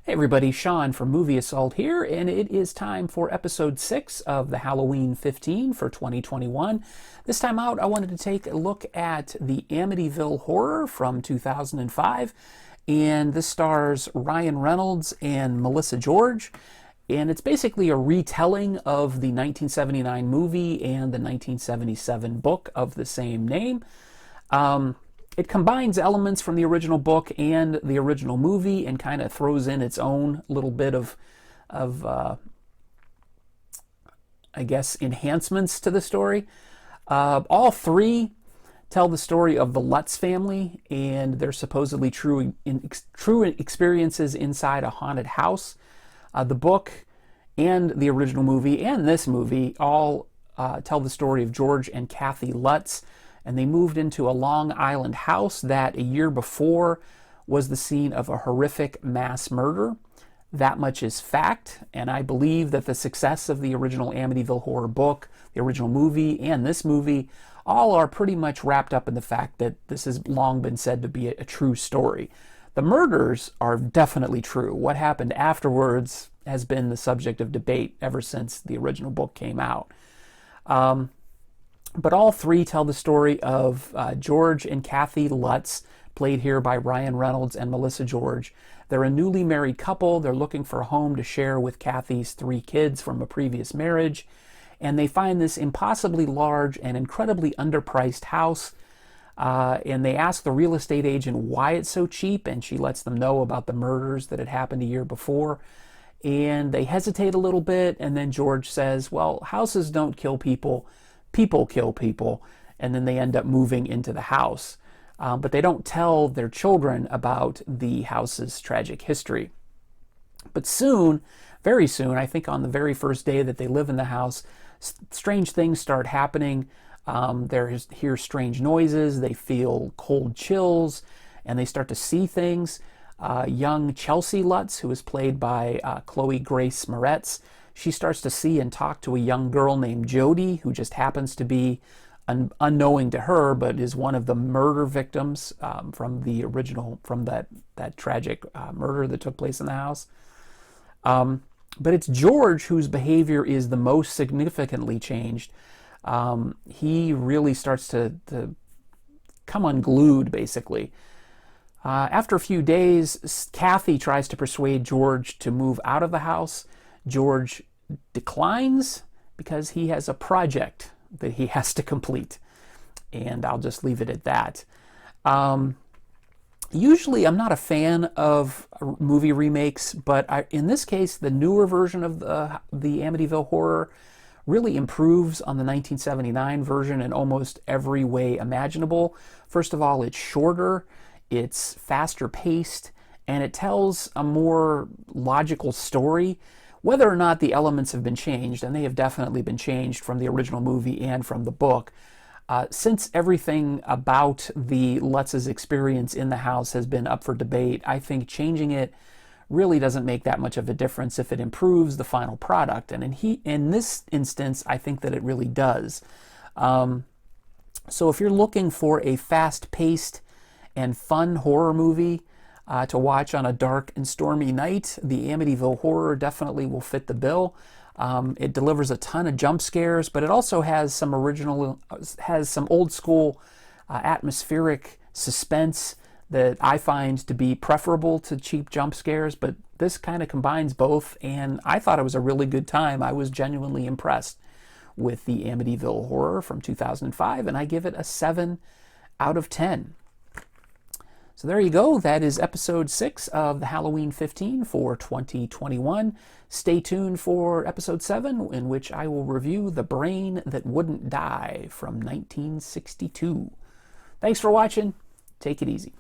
Hey everybody, Sean from Movie Assault here, and it is time for episode 6 of the Halloween 15 for 2021. This time out, I wanted to take a look at the Amityville Horror from 2005, and this stars Ryan Reynolds and Melissa George, and it's basically a retelling of the 1979 movie and the 1977 book of the same name. It combines elements from the original book and the original movie and kind of throws in its own little bit of I guess, enhancements to the story. All three tell the story of the Lutz family and their supposedly true experiences inside a haunted house. The book and the original movie and this movie all tell the story of George and Kathy Lutz, and they moved into a Long Island house that a year before was the scene of a horrific mass murder. That much is fact, and I believe that the success of the original Amityville Horror book, the original movie, and this movie all are pretty much wrapped up in the fact that this has long been said to be a true story. The murders are definitely true. What happened afterwards has been the subject of debate ever since the original book came out. But all three tell the story of George and Kathy Lutz, played here by Ryan Reynolds and Melissa George. They're a newly married couple. They're looking for a home to share with Kathy's 3 kids from a previous marriage. And they find this impossibly large and incredibly underpriced house. And they ask the real estate agent why it's so cheap, and she lets them know about the murders that had happened a year before. And they hesitate a little bit, and then George says, well, houses don't kill people. People kill people, and then they end up moving into the house. But they don't tell their children about the house's tragic history. But soon, very soon, I think on the very first day that they live in the house, strange things start happening. They hear strange noises, they feel cold chills, and they start to see things. Young Chelsea Lutz, who is played by Chloe Grace Moretz, she starts to see and talk to a young girl named Jody, who just happens to be unknowing to her, but is one of the murder victims from the original, from that tragic murder that took place in the house. But it's George whose behavior is the most significantly changed. He really starts to come unglued, basically. After a few days, Kathy tries to persuade George to move out of the house. George declines because he has a project that he has to complete. And I'll just leave it at that. Usually I'm not a fan of movie remakes, but in this case, the newer version of the Amityville Horror really improves on the 1979 version in almost every way imaginable. First of all, it's shorter, it's faster paced, and it tells a more logical story. Whether or not the elements have been changed, and they have definitely been changed from the original movie and from the book, since everything about the Lutz's experience in the house has been up for debate, I think changing it really doesn't make that much of a difference if it improves the final product. And in this instance, I think that it really does. So if you're looking for a fast-paced and fun horror movie to watch on a dark and stormy night, the Amityville Horror definitely will fit the bill. It delivers a ton of jump scares, but it also has some old school atmospheric suspense that I find to be preferable to cheap jump scares, but this kind of combines both, and I thought it was a really good time. I was genuinely impressed with the Amityville Horror from 2005, and I give it a 7 out of 10. So there you go. That is episode 6 of the Halloween 15 for 2021. Stay tuned for episode 7, in which I will review The Brain That Wouldn't Die from 1962. Thanks for watching. Take it easy.